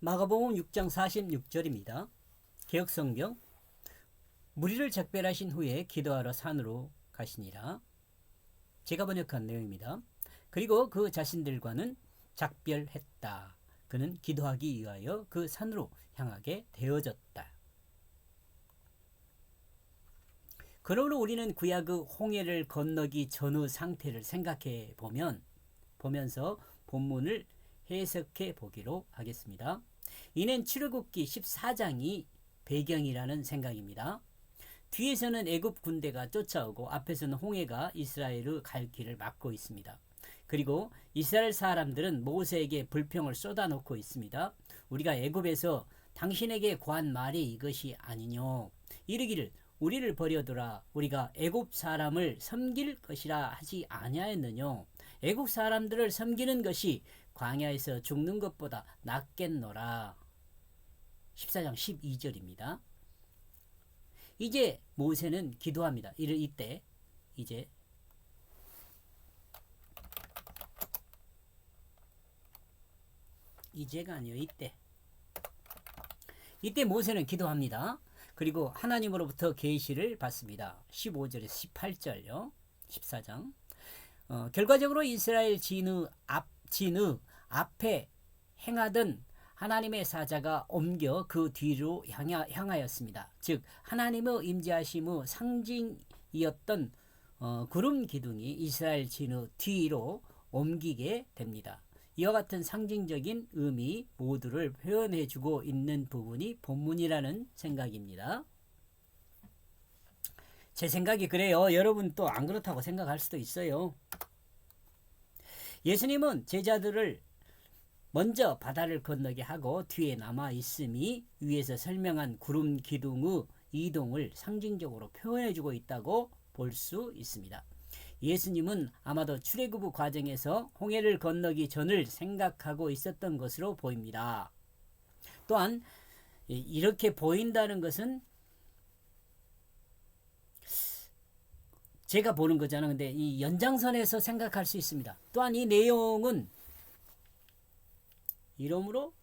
마가복음 6장 46절입니다. 개역성경. 무리를 작별하신 후에 기도하러 산으로 가시니라. 제가 번역한 내용입니다. 그리고 그 자신들과는 작별했다. 그는 기도하기 위하여 그 산으로 향하게 되어졌다. 그러므로 우리는 구약의 홍해를 건너기 전의 상태를 생각해 보면서 본문을 해석해 보기로 하겠습니다. 이는 출애굽기 14장이 배경이라는 생각입니다. 뒤에서는 애굽 군대가 쫓아오고 앞에서는 홍해가 이스라엘의 갈 길을 막고 있습니다. 그리고 이스라엘 사람들은 모세에게 불평을 쏟아놓고 있습니다. 우리가 애굽에서 당신에게 구한 말이 이것이 아니뇨. 이르기를 우리를 버려두라. 우리가 애굽 사람을 섬길 것이라 하지 아니하였느뇨. 애굽 사람들을 섬기는 것이 광야에서 죽는 것보다 낫겠노라. 14장 12절입니다. 이제 모세는 기도합니다. 이때 이제가 아니요 이때 모세는 기도합니다. 그리고 하나님으로부터 계시를 받습니다. 15절에서 18절요. 14장. 결과적으로 이스라엘 진의 앞에 행하던 하나님의 사자가 옮겨 그 뒤로 향하였습니다. 즉 하나님의 임재하심의 상징이었던 구름 기둥이 이스라엘 진의 뒤로 옮기게 됩니다. 이와 같은 상징적인 의미 모두를 표현해주고 있는 부분이 본문이라는 생각입니다. 제 생각이 그래요. 여러분 또 안 그렇다고 생각할 수도 있어요. 예수님은 제자들을 먼저 바다를 건너게 하고 뒤에 남아 있음이 위에서 설명한 구름 기둥의 이동을 상징적으로 표현해주고 있다고 볼 수 있습니다. 예수님은 아마도 출애굽 과정에서 홍해를 건너기 전을 생각하고 있었던 것으로 보입니다. 또한 이렇게 보인다는 것은 제가 보는 거잖아요. 근데 이 연장선에서 생각할 수 있습니다. 또한 이 내용은 이러므로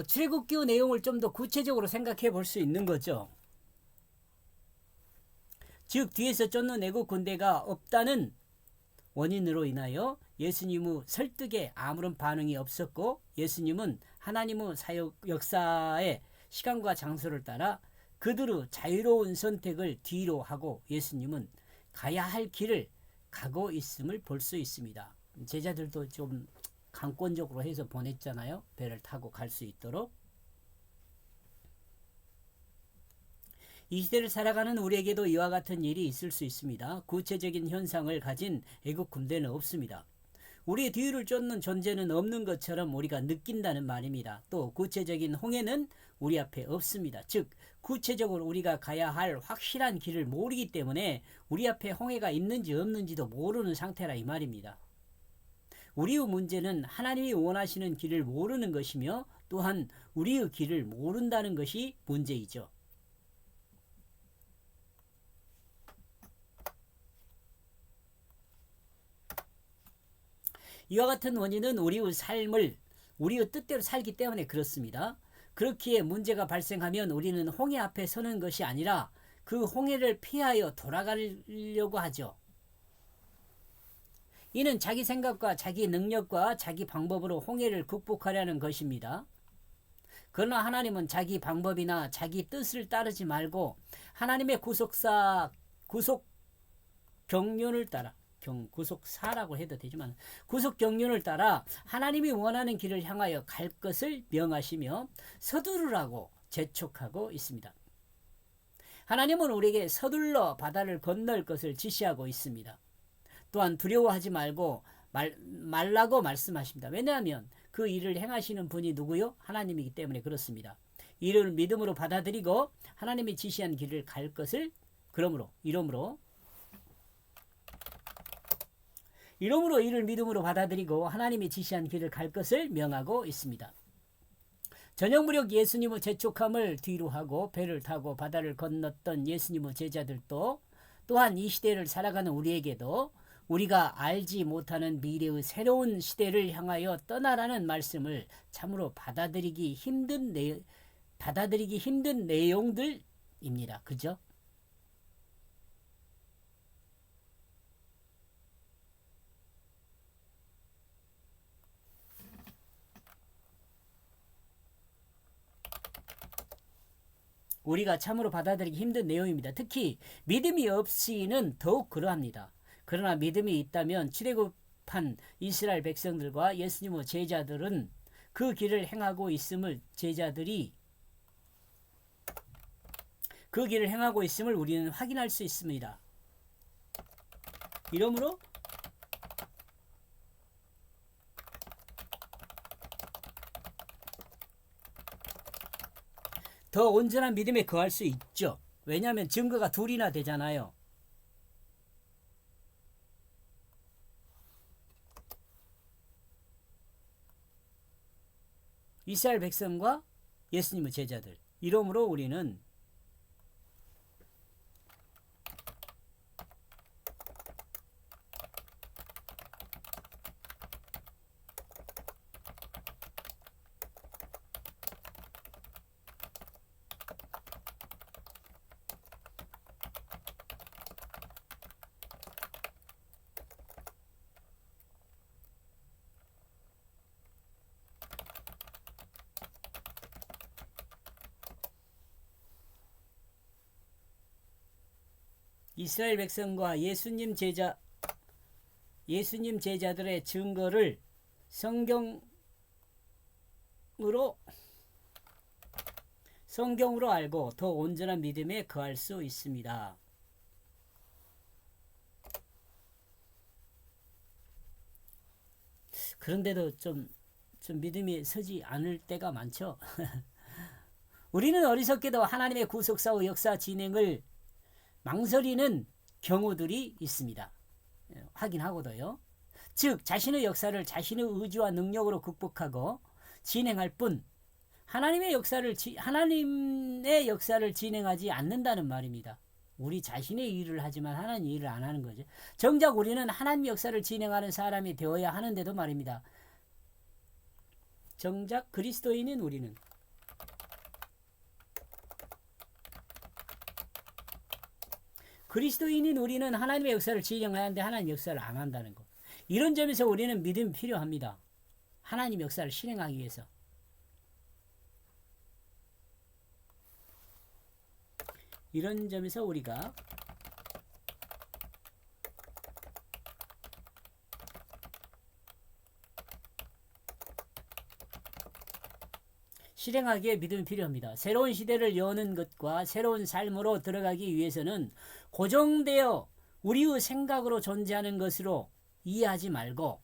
출애굽기 내용을 좀 더 구체적으로 생각해 볼 수 있는 거죠. 즉 뒤에서 쫓는 애국 군대가 없다는 원인으로 인하여 예수님의 설득에 아무런 반응이 없었고 예수님은 하나님의 사역 역사의 시간과 장소를 따라 그들의 자유로운 선택을 뒤로 하고 예수님은 가야 할 길을 가고 있음을 볼 수 있습니다. 제자들도 좀 강권적으로 해서 보냈잖아요. 배를 타고 갈 수 있도록. 이 시대를 살아가는 우리에게도 이와 같은 일이 있을 수 있습니다. 구체적인 현상을 가진 애국 군대는 없습니다. 우리의 뒤를 쫓는 존재는 없는 것처럼 우리가 느낀다는 말입니다. 또 구체적인 홍해는 우리 앞에 없습니다. 즉 구체적으로 우리가 가야 할 확실한 길을 모르기 때문에 우리 앞에 홍해가 있는지 없는지도 모르는 상태라 이 말입니다. 우리의 문제는 하나님이 원하시는 길을 모르는 것이며 또한 우리의 길을 모른다는 것이 문제이죠. 이와 같은 원인은 우리의 삶을 우리의 뜻대로 살기 때문에 그렇습니다. 그렇기에 문제가 발생하면 우리는 홍해 앞에 서는 것이 아니라 그 홍해를 피하여 돌아가려고 하죠. 이는 자기 생각과 자기 능력과 자기 방법으로 홍해를 극복하려는 것입니다. 그러나 하나님은 자기 방법이나 자기 뜻을 따르지 말고 하나님의 구속 경륜을 따라 구속사라고 해도 되지만 구속 경륜을 따라 하나님이 원하는 길을 향하여 갈 것을 명하시며 서두르라고 재촉하고 있습니다. 하나님은 우리에게 서둘러 바다를 건널 것을 지시하고 있습니다. 또한 두려워하지 말라고 말씀하십니다. 왜냐하면 그 일을 행하시는 분이 누구요? 하나님이기 때문에 그렇습니다. 이를 믿음으로 받아들이고 하나님이 지시한 길을 갈 것을 이러므로 이를 믿음으로 받아들이고 하나님이 지시한 길을 갈 것을 명하고 있습니다. 저녁 무렵 예수님의 재촉함을 뒤로 하고 배를 타고 바다를 건넜던 예수님의 제자들도 또한 이 시대를 살아가는 우리에게도 우리가 알지 못하는 미래의 새로운 시대를 향하여 떠나라는 말씀을 참으로 받아들이기 힘든 내용들입니다. 그죠? 우리가 참으로 받아들이기 힘든 내용입니다. 특히 믿음이 없이는 더욱 그러합니다. 그러나 믿음이 있다면 출애굽한 이스라엘 백성들과 예수님의 제자들은 그 길을 행하고 있음을 우리는 확인할 수 있습니다. 이러므로 더 온전한 믿음에 거할 수 있죠. 왜냐하면 증거가 둘이나 되잖아요. 이스라엘 백성과 예수님의 제자들. 이러므로 우리는 이스라엘 백성과 예수님 제자들의 증거를 성경으로 알고 더 온전한 믿음에 거할 수 있습니다. 그런데도 좀 믿음이 서지 않을 때가 많죠. 우리는 어리석게도 하나님의 구속사의 역사 진행을 망설이는 경우들이 있습니다. 확인하고도요. 즉 자신의 역사를 자신의 의지와 능력으로 극복하고 진행할 뿐 하나님의 역사를 진행하지 않는다는 말입니다. 우리 자신의 일을 하지만 하나님 일을 안 하는 거죠. 정작 우리는 하나님의 역사를 진행하는 사람이 되어야 하는데도 말입니다. 정작 그리스도인인 우리는 하나님의 역사를 진행해야 하는데 하나님 역사를 안 한다는 것. 이런 점에서 우리는 믿음이 필요합니다. 하나님 역사를 실행하기 위해서. 이런 점에서 우리가 실행하기에 믿음이 필요합니다. 새로운 시대를 여는 것과 새로운 삶으로 들어가기 위해서는 고정되어 우리의 생각으로 존재하는 것으로 이해하지 말고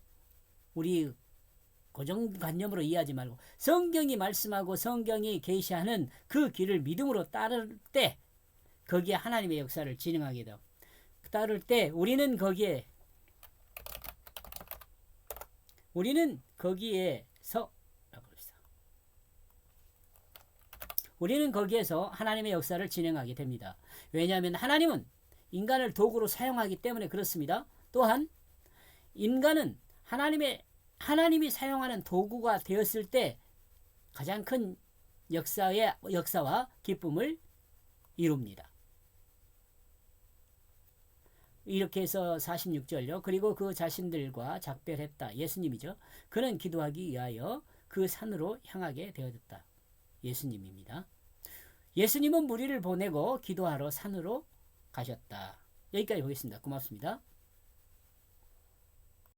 우리 고정관념으로 이해하지 말고 성경이 말씀하고 성경이 계시하는 그 길을 믿음으로 따를 때 거기에 하나님의 역사를 진행하게 되고 따를 때 우리는 거기에서 하나님의 역사를 진행하게 됩니다. 왜냐하면 하나님은 인간을 도구로 사용하기 때문에 그렇습니다. 또한 인간은 하나님이 사용하는 도구가 되었을 때 가장 큰 역사와 기쁨을 이룹니다. 이렇게 해서 46절요. 그리고 그 자신들과 작별했다. 예수님이죠. 그는 기도하기 위하여 그 산으로 향하게 되었다. 예수님입니다. 예수님은 무리를 보내고 기도하러 산으로 가셨다. 여기까지 보겠습니다. 고맙습니다.